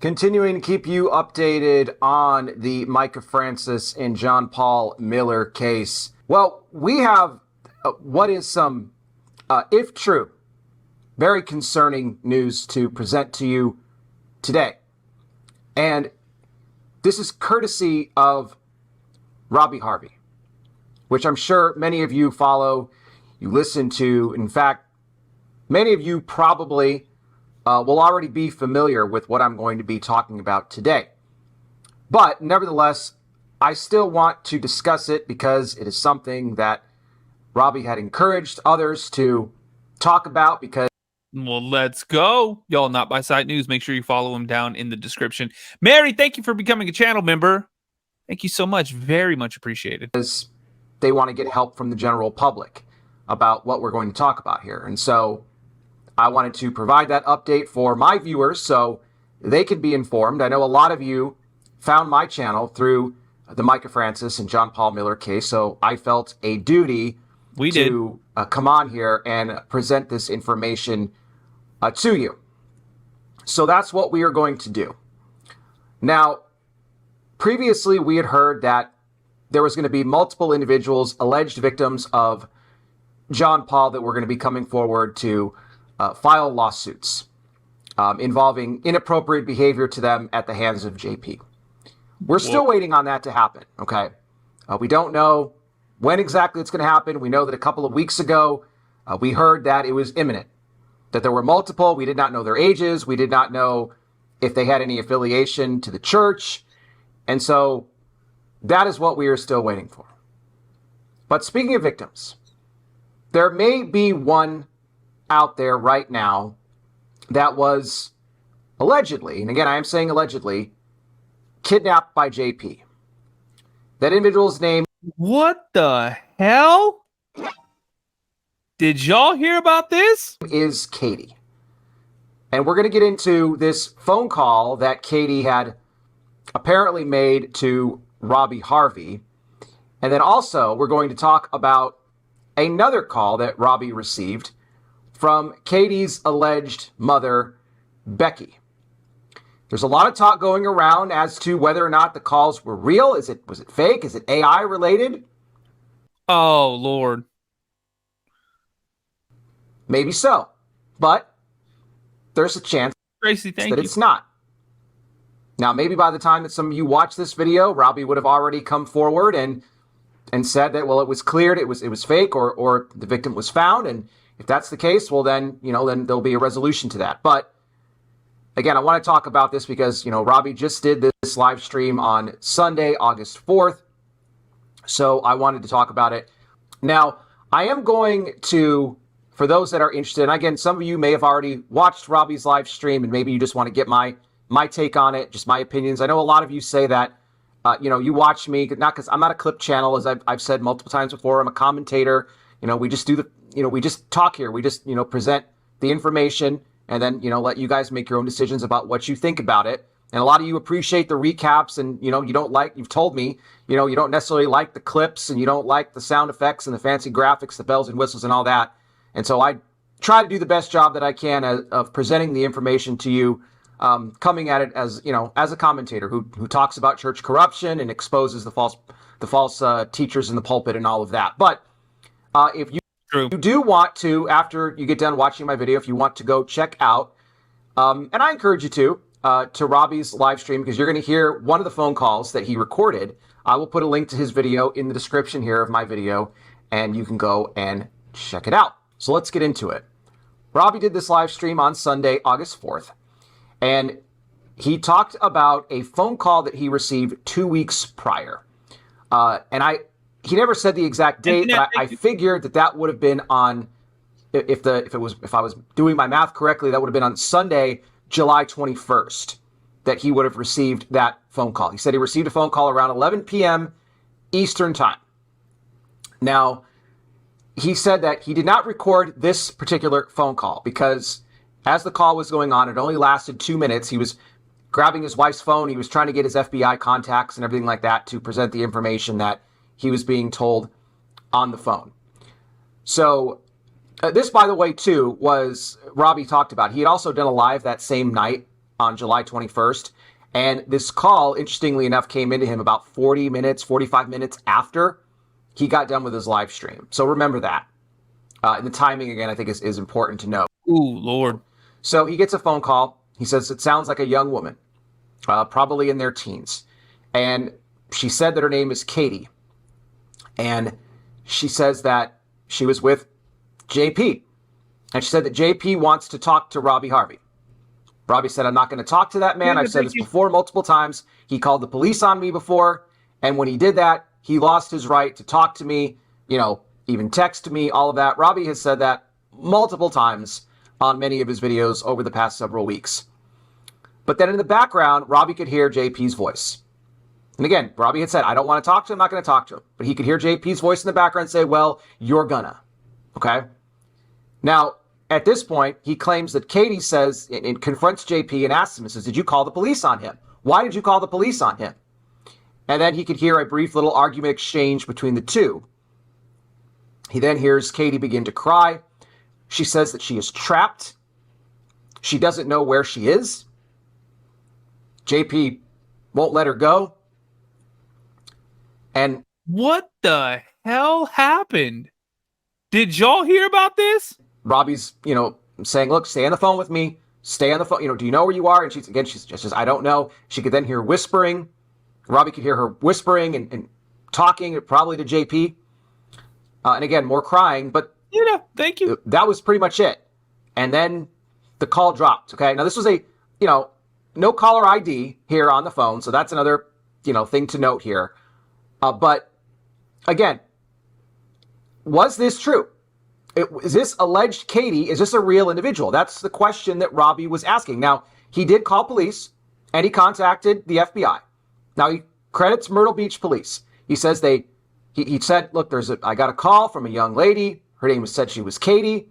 Continuing to keep you updated on the Mica Francis and John Paul Miller case. Well, we have what is some, if true, very concerning news to present to you today. And this is courtesy of Robbie Harvey, which I'm sure many of you follow, you listen to. In fact, many of you probably will already be familiar with what I'm going to be talking about today. But nevertheless, I still want to discuss it because it is something that Robbie had encouraged others to talk about because... Well, let's go. Y'all, Not By Sight News. Make sure you follow him down in the description. Mary, thank you for becoming a channel member. Thank you so much. Very much appreciated. Because they want to get help from the general public about what we're going to talk about here. And so I wanted to provide that update for my viewers so they can be informed. I know a lot of you found my channel through the Mica Francis and John Paul Miller case, so I felt a duty to come on here and present this information to you. So that's what we are going to do. Now, previously we had heard that there was going to be multiple individuals, alleged victims of John Paul, that were going to be coming forward to file lawsuits involving inappropriate behavior to them at the hands of JP. We're still waiting on that to happen, okay? We don't know when exactly it's going to happen. We know that a couple of weeks ago, we heard that it was imminent, that there were multiple. We did not know their ages. We did not know if they had any affiliation to the church. And so that is what we are still waiting for. But speaking of victims, there may be one out there right now that was allegedly, and again, I am saying allegedly, kidnapped by JP. That individual's name... What the hell? Did y'all hear about this? ...is Katie. And we're going to get into this phone call that Katie had apparently made to Robbie Harvey. And then also, we're going to talk about another call that Robbie received from Katie's alleged mother, Becky. There's a lot of talk going around as to whether or not the calls were real. Was it fake? Is it AI related? Oh, Lord. Maybe so. But there's a chance Tracy, that it's not. Now, maybe by the time that some of you watch this video, Robbie would have already come forward and said that, well, it was cleared, it was fake, or the victim was found. And if that's the case, well, then there'll be a resolution to that. But again, I want to talk about this because, Robbie just did this live stream on Sunday, August 4th. So I wanted to talk about it. Now, I am going to, for those that are interested, and again, some of you may have already watched Robbie's live stream and maybe you just want to get my take on it, just my opinions. I know a lot of you say that, you watch me, not because I'm not a clip channel, as I've said multiple times before. I'm a commentator. We just do we just talk here. We just, present the information and then, let you guys make your own decisions about what you think about it. And a lot of you appreciate the recaps and, you've told me, you don't necessarily like the clips and you don't like the sound effects and the fancy graphics, the bells and whistles and all that. And so I try to do the best job that I can of presenting the information to you, coming at it as, as a commentator who talks about church corruption and exposes the false teachers in the pulpit and all of that. But if you do want to, after you get done watching my video, if you want to go check out, and I encourage you to Robbie's live stream, because you're going to hear one of the phone calls that he recorded. I will put a link to his video in the description here of my video, and you can go and check it out. So let's get into it. Robbie did this live stream on Sunday, August 4th, and he talked about a phone call that he received 2 weeks prior. He never said the exact date, but I figured that would have been on, if I was doing my math correctly, that would have been on Sunday, July 21st, that he would have received that phone call. He said he received a phone call around 11 p.m. Eastern time. Now, he said that he did not record this particular phone call because as the call was going on, it only lasted 2 minutes. He was grabbing his wife's phone. He was trying to get his FBI contacts and everything like that to present the information that he was being told on the phone. So this, by the way, too, was Robbie talked about. He had also done a live that same night on July 21st. And this call, interestingly enough, came into him about 40 minutes, 45 minutes after he got done with his live stream. So remember that. And the timing, again, I think is important to know. Ooh, Lord. So he gets a phone call. He says it sounds like a young woman, probably in their teens. And she said that her name is Katie. And she says that she was with JP. And she said that JP wants to talk to Robbie Harvey. Robbie said, I'm not going to talk to that man. I've said this before multiple times. He called the police on me before. And when he did that, he lost his right to talk to me, even text me, all of that. Robbie has said that multiple times on many of his videos over the past several weeks. But then in the background, Robbie could hear JP's voice. And again, Robbie had said, I don't want to talk to him, I'm not going to talk to him. But he could hear JP's voice in the background say, well, you're gonna. Okay? Now, at this point, he claims that Katie says, and confronts JP and asks him, and says, did you call the police on him? Why did you call the police on him? And then he could hear a brief little argument exchange between the two. He then hears Katie begin to cry. She says that she is trapped. She doesn't know where she is. JP won't let her go. And what the hell happened? Did y'all hear about this? Robbie's, saying, look, stay on the phone with me. Stay on the phone. Do you know where you are? And she's just, I don't know. She could then hear whispering. Robbie could hear her whispering and talking, probably to JP. And again, more crying, but thank you. That was pretty much it. And then the call dropped. Okay. Now this was a, no caller ID here on the phone. So that's another, thing to note here. But again, was this true? Is this alleged Katie? Is this a real individual? That's the question that Robbie was asking. Now, he did call police and he contacted the FBI. Now, he credits Myrtle Beach police. He says he said, look, I got a call from a young lady. Her name said she was Katie.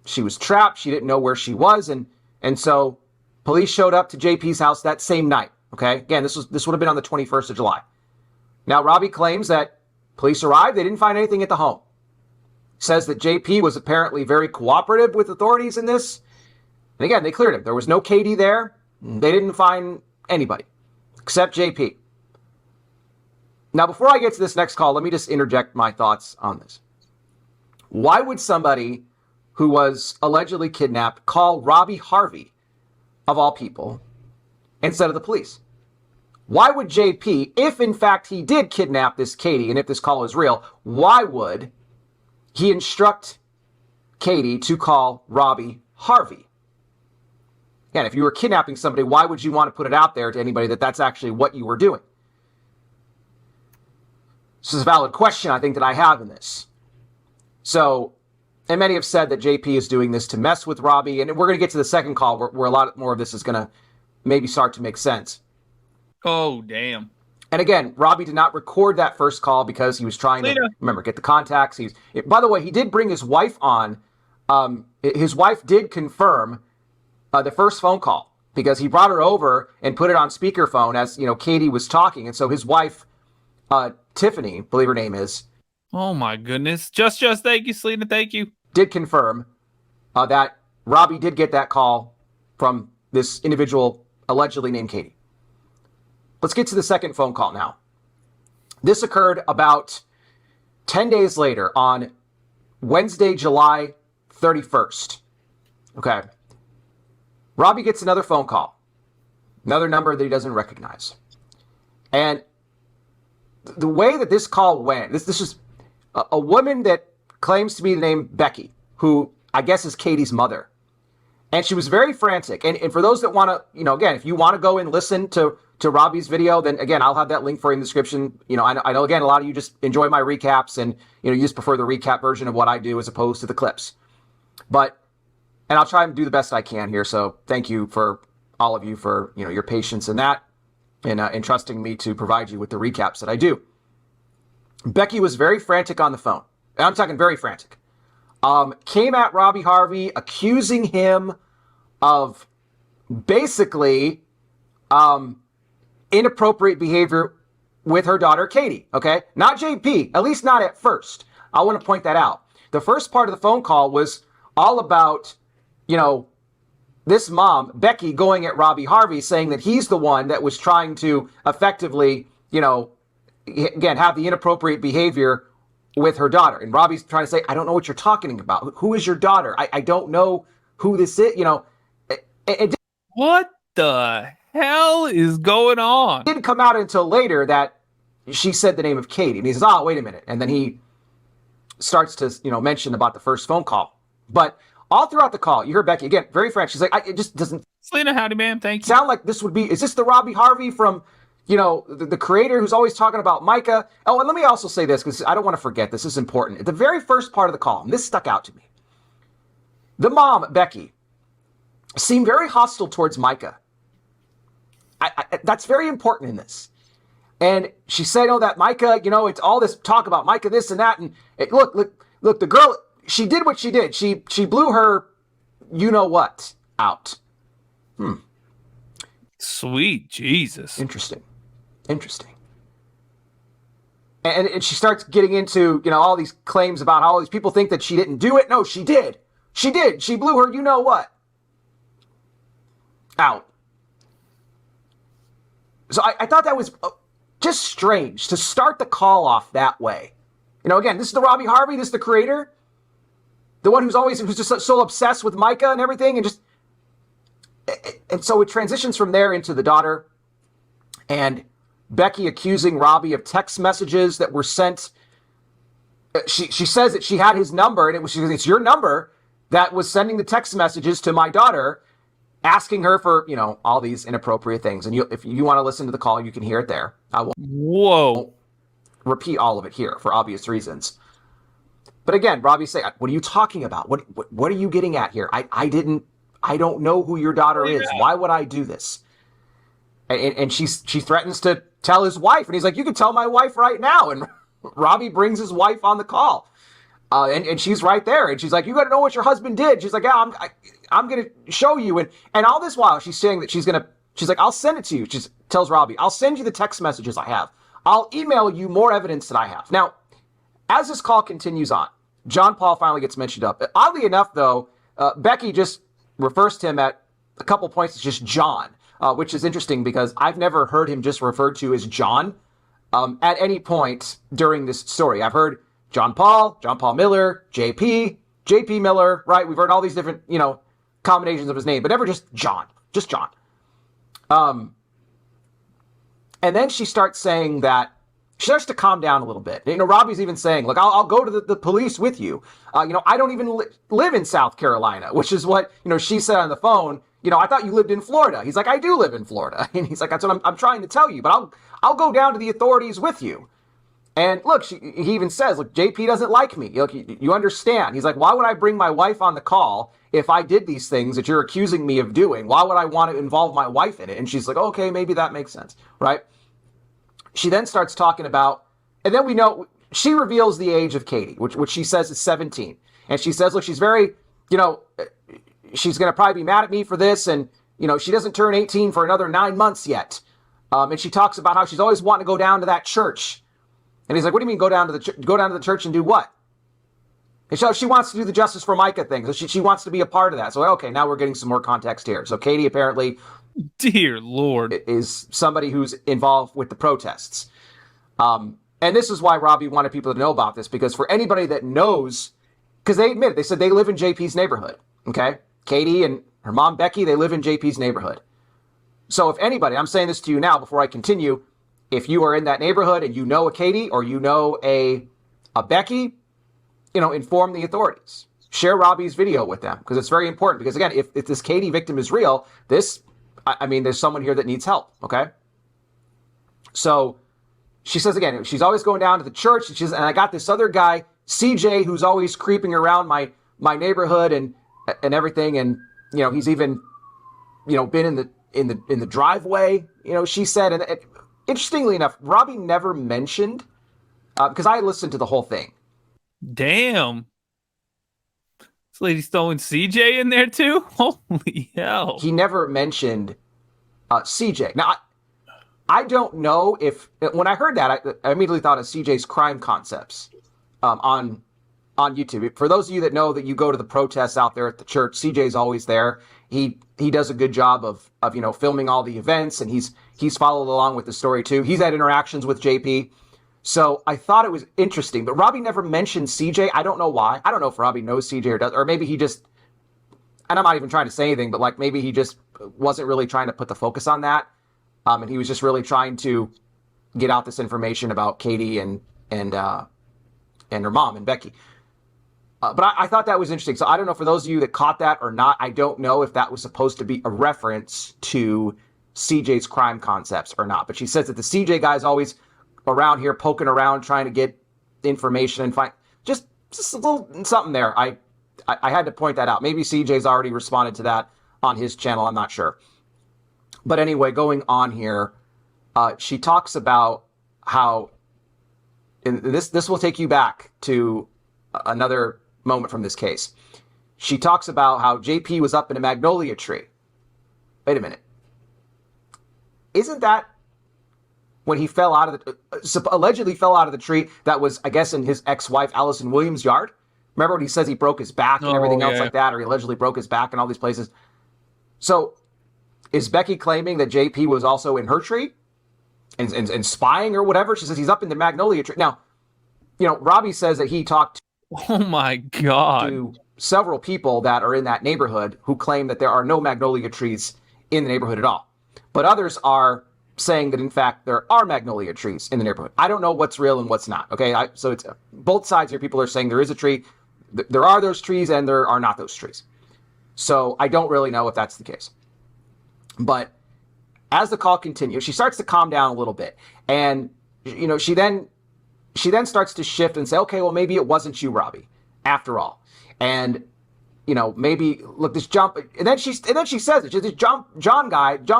She was trapped. She didn't know where she was. And so police showed up to JP's house that same night. Okay. Again, this would have been on the 21st of July. Now, Robbie claims that police arrived. They didn't find anything at the home. Says that JP was apparently very cooperative with authorities in this. And again, they cleared him. There was no Katie there. They didn't find anybody except JP. Now, before I get to this next call, let me just interject my thoughts on this. Why would somebody who was allegedly kidnapped call Robbie Harvey, of all people, instead of the police? Why would JP, if in fact he did kidnap this Katie, and if this call is real, why would he instruct Katie to call Robbie Harvey? Again, if you were kidnapping somebody, why would you want to put it out there to anybody that that's actually what you were doing? This is a valid question, I think, that I have in this. So, and many have said that JP is doing this to mess with Robbie, and we're going to get to the second call where a lot more of this is going to maybe start to make sense. Oh, damn. And again, Robbie did not record that first call because he was trying to, remember, get the contacts. By the way, he did bring his wife on. His wife did confirm the first phone call because he brought her over and put it on speakerphone as, Katie was talking. And so his wife, Tiffany, I believe her name is. Oh, my goodness. Just thank you, Selena. Thank you. Did confirm that Robbie did get that call from this individual allegedly named Katie. Let's get to the second phone call now. This occurred about 10 days later on Wednesday, July 31st. Okay. Robbie gets another phone call, another number that he doesn't recognize. And the way that this call went, this is a woman that claims to be the name Becky, who I guess is Katie's mother. And she was very frantic. And for those that want to, again, if you want to go and listen to Robbie's video, then again, I'll have that link for you in the description. I know, again, a lot of you just enjoy my recaps and, you just prefer the recap version of what I do as opposed to the clips. And I'll try and do the best I can here. So thank you for all of you for, your patience in that and trusting me to provide you with the recaps that I do. Becky was very frantic on the phone. And I'm talking very frantic. Came at Robbie Harvey, accusing him of basically inappropriate behavior with her daughter, Katie. Okay? Not JP, at least not at first. I want to point that out. The first part of the phone call was all about, this mom, Becky, going at Robbie Harvey, saying that he's the one that was trying to effectively, again, have the inappropriate behavior with her daughter. And Robbie's trying to say, I don't know what you're talking about. Who is your daughter? I don't know who this is. What the hell is going on? It didn't come out until later that she said the name of Katie. And he says, oh, wait a minute. And then he starts to, mention about the first phone call. But all throughout the call, you heard Becky, again, very frank. She's like, it just doesn't Selena, howdy, ma'am. Thank you. sound like this would be, is this the Robbie Harvey from, the creator who's always talking about Mica? Oh, and let me also say this, because I don't want to forget, this is important. At the very first part of the call, and this stuck out to me, the mom, Becky, seemed very hostile towards Mica. That's very important in this. And she said, oh, that Mica, it's all this talk about Mica, this and that. And look, the girl, she did what she did. She blew her, what, out. Sweet Jesus. Interesting. And she starts getting into, all these claims about how all these people think that she didn't do it. No, she did. She did. She blew her, what, out. So I thought that was just strange to start the call off that way. Again, this is the Robbie Harvey, this is the creator, the one who's just so obsessed with Mica and everything, and so it transitions from there into the daughter, and Becky accusing Robbie of text messages that were sent. She says that she had his number, and it's your number that was sending the text messages to my daughter, asking her for, all these inappropriate things. And if you want to listen to the call, you can hear it there. I won't repeat all of it here for obvious reasons. But again, Robbie say, what are you talking about? What are you getting at here? I don't know who your daughter is. Why would I do this? And she threatens to tell his wife. And he's like, you can tell my wife right now. And Robbie brings his wife on the call. And she's right there. And she's like, you got to know what your husband did. She's like, yeah, I'm going to show you. And all this while she's saying that she's like, I'll send it to you. She tells Robbie, I'll send you the text messages I have. I'll email you more evidence that I have. Now, as this call continues on, John Paul finally gets mentioned up. Oddly enough, though, Becky just refers to him at a couple points as just John, which is interesting because I've never heard him just referred to as John at any point during this story. I've heard John Paul Miller, JP Miller, right? We've heard all these different, combinations of his name, but never just John. And then she starts saying that, she starts to calm down a little bit. Robbie's even saying, look, I'll go to the police with you. I don't even live in South Carolina, which is what, she said on the phone. I thought you lived in Florida. He's like, I do live in Florida. And he's like, that's what I'm trying to tell you, but I'll go down to the authorities with you. And look, he even says, look, JP doesn't like me. Look, you understand. He's like, why would I bring my wife on the call if I did these things that you're accusing me of doing? Why would I want to involve my wife in it? And she's like, okay, maybe that makes sense, right? She then starts talking about, and then we know, she reveals the age of Katie, which she says is 17. And she says, look, she's very, she's going to probably be mad at me for this. And, she doesn't turn 18 for another 9 months yet. And she talks about how she's always wanting to go down to that church. And he's like, what do you mean go down to the church and do what? And so she wants to do the Justice for Mica thing. So she wants to be a part of that. So, okay, now we're getting some more context here. So Katie apparently, dear Lord, is somebody who's involved with the protests. And this is why Robbie wanted people to know about this, because for anybody that knows, because they said they live in JP's neighborhood. Okay. Katie and her mom, Becky, they live in JP's neighborhood. So if anybody, I'm saying this to you now before I continue, if you are in that neighborhood and you know a Katie or you know a Becky, inform the authorities. Share Robbie's video with them, because it's very important. Because again, if this Katie victim is real, there's someone here that needs help. Okay. So she says again, she's always going down to the church. And I got this other guy, CJ, who's always creeping around my neighborhood and everything. And, he's even, been in the driveway, she said. And interestingly enough, Robbie never mentioned, because I listened to the whole thing. Damn. This lady's throwing CJ in there too? Holy hell. He never mentioned CJ. Now, I don't know if, when I heard that, I immediately thought of CJ's Crime Concepts on YouTube. For those of you that know that you go to the protests out there at the church, CJ's always there. he does a good job of filming all the events, and he's followed along with the story too. He's had interactions with JP. So I thought it was interesting, but Robbie never mentioned CJ. I don't know why. I don't know if Robbie knows CJ or does, or maybe he just, and I'm not even trying to say anything, but like maybe he just wasn't really trying to put the focus on that. And he was just really trying to get out this information about Katie and her mom and Becky. But I thought that was interesting. So I don't know, for those of you that caught that or not, I don't know if that was supposed to be a reference to CJ's crime concepts or not. But she says that the CJ guy's always around here poking around trying to get information and find just a little something there. I had to point that out. Maybe CJ's already responded to that on his channel. I'm not sure. But anyway, going on here, she talks about how, and this will take you back to another moment from this case. She talks about how JP was up in a magnolia tree. Wait a minute. Isn't that when he fell out of allegedly fell out of the tree that was, I guess, in his ex-wife Allison Williams' yard? Remember when he says he broke his back and everything else like that, or he allegedly broke his back in all these places? So is Becky claiming that JP was also in her tree and spying or whatever? She says he's up in the magnolia tree. Now, Robbie says that he talked Oh my God. to several people that are in that neighborhood who claim that there are no magnolia trees in the neighborhood at all. But others are saying that, in fact, there are magnolia trees in the neighborhood. I don't know what's real and what's not. Okay, so it's both sides here. People are saying there is a tree, there are those trees, and there are not those trees. So I don't really know if that's the case. But as the call continues, she starts to calm down a little bit, and she then starts to shift and say, okay, well, maybe it wasn't you, Robbie, after all, and maybe look, this jump, and then she says it. This John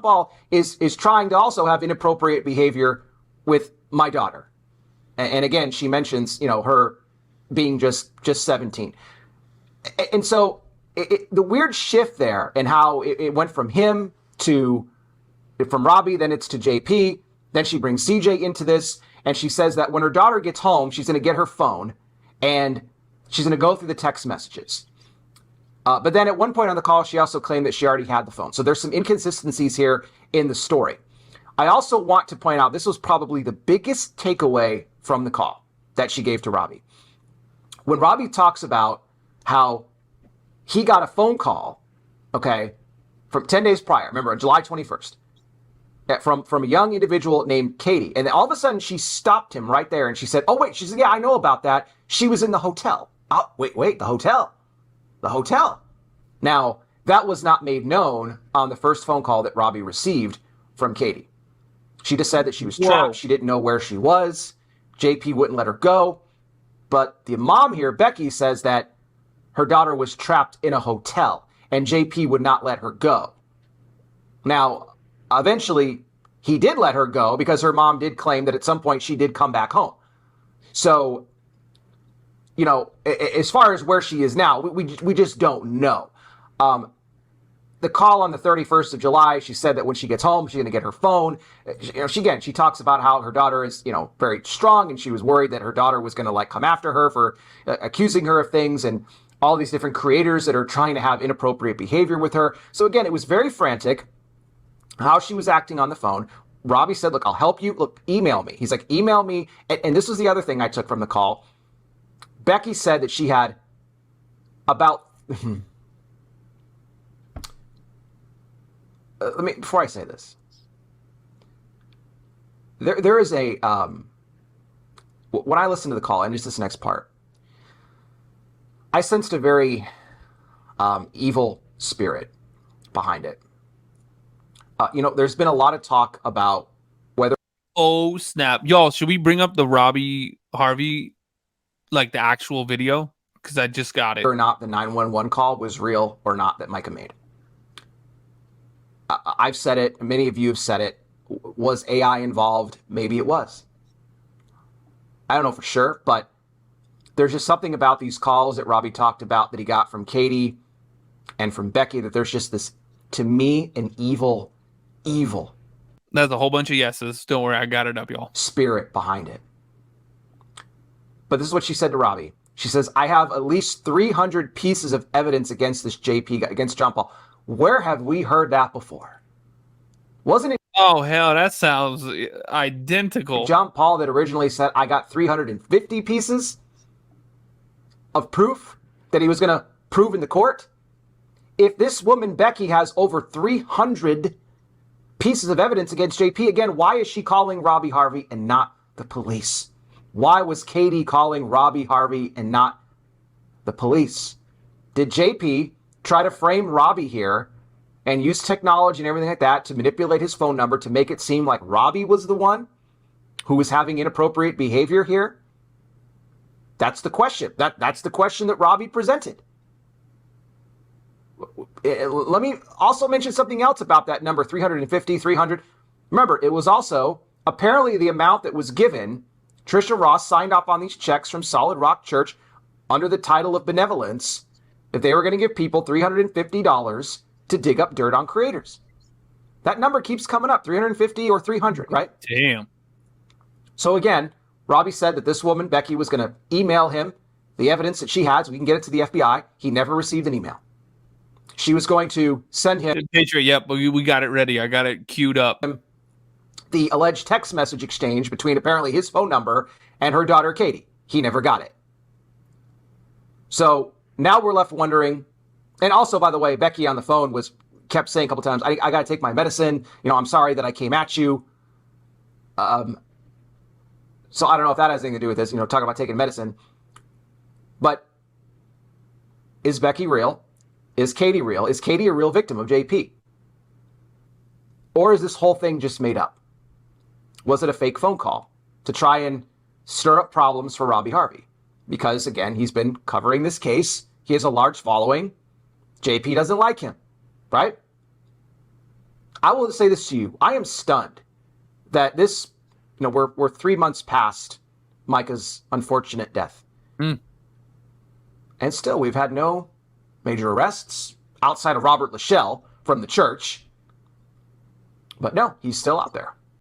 Paul is trying to also have inappropriate behavior with my daughter, and again she mentions her being just 17, and so the weird shift there and how it went from him from Robbie, then it's to JP, then she brings CJ into this, and she says that when her daughter gets home, she's going to get her phone and she's going to go through the text messages. But then at one point on the call, she also claimed that she already had the phone. So there's some inconsistencies here in the story. I also want to point out, this was probably the biggest takeaway from the call that she gave to Robbie. When Robbie talks about how he got a phone call, okay, from 10 days prior, remember, on July 21st, from a young individual named Katie. And then all of a sudden, she stopped him right there, and she said, oh, wait, she said, yeah, I know about that. She was in the hotel. Oh, wait, the hotel. The hotel. Now, that was not made known on the first phone call that Robbie received from Katie. She just said that she was trapped. She didn't know where she was. JP wouldn't let her go. But the mom here, Becky, says that her daughter was trapped in a hotel and JP would not let her go. Now, eventually, he did let her go because her mom did claim that at some point she did come back home. So, as far as where she is now, we just don't know. The call on the 31st of July, she said that when she gets home, she's going to get her phone. She talks about how her daughter is, very strong, and she was worried that her daughter was going to come after her for accusing her of things, and all these different creators that are trying to have inappropriate behavior with her. So again, it was very frantic how she was acting on the phone. Robbie said, look, I'll help you. Look, email me. He's like, email me. And this was the other thing I took from the call. Becky said that she had about, before I say this, there is a, when I listened to the call, and just this next part, I sensed a very evil spirit behind it. There's been a lot of talk about whether... Oh, snap. Y'all, should we bring up the Robbie Harvey, the actual video? Because I just got it. Or not the 911 call was real or not that Mica made. I've said it. Many of you have said it. Was AI involved? Maybe it was. I don't know for sure, but there's just something about these calls that Robbie talked about that he got from Katie and from Becky that there's just this, to me, an evil. That's a whole bunch of yeses. Don't worry, I got it up, y'all. Spirit behind it. But this is what she said to Robbie. She says, I have at least 300 pieces of evidence against this JP guy, against John Paul. Where have we heard that before? Wasn't it Oh, hell, that sounds identical. John Paul that originally said, I got 350 pieces of proof that he was going to prove in the court? If this woman, Becky, has over 300 pieces of evidence against JP, again, why is she calling Robbie Harvey and not the police? Why was Katie calling Robbie Harvey and not the police? Did JP try to frame Robbie here and use technology and everything like that to manipulate his phone number to make it seem like Robbie was the one who was having inappropriate behavior here? That's the question. That's the question that Robbie presented. Let me also mention something else about that number, 350, 300. Remember, it was also apparently the amount that was given. Trisha Ross signed off on these checks from Solid Rock Church under the title of benevolence that they were going to give people $350 to dig up dirt on creators. That number keeps coming up, 350 or 300, right? Damn. So again, Robbie said that this woman, Becky, was going to email him the evidence that she had so we can get it to the FBI. He never received an email. She was going to send him Patriot, yep, we got it ready. I got it queued up. the alleged text message exchange between apparently his phone number and her daughter, Katie. He never got it. So now we're left wondering, and also, by the way, Becky on the phone kept saying a couple times, I got to take my medicine. I'm sorry that I came at you. So I don't know if that has anything to do with this, talking about taking medicine. But is Becky real? Is Katie real? Is Katie a real victim of JP? Or is this whole thing just made up? Was it a fake phone call to try and stir up problems for Robbie Harvey? Because, again, he's been covering this case. He has a large following. JP doesn't like him, right? I will say this to you. I am stunned that this, we're 3 months past Mica's unfortunate death. And still, we've had no major arrests outside of Robert Lachelle from the church. But no, he's still out there.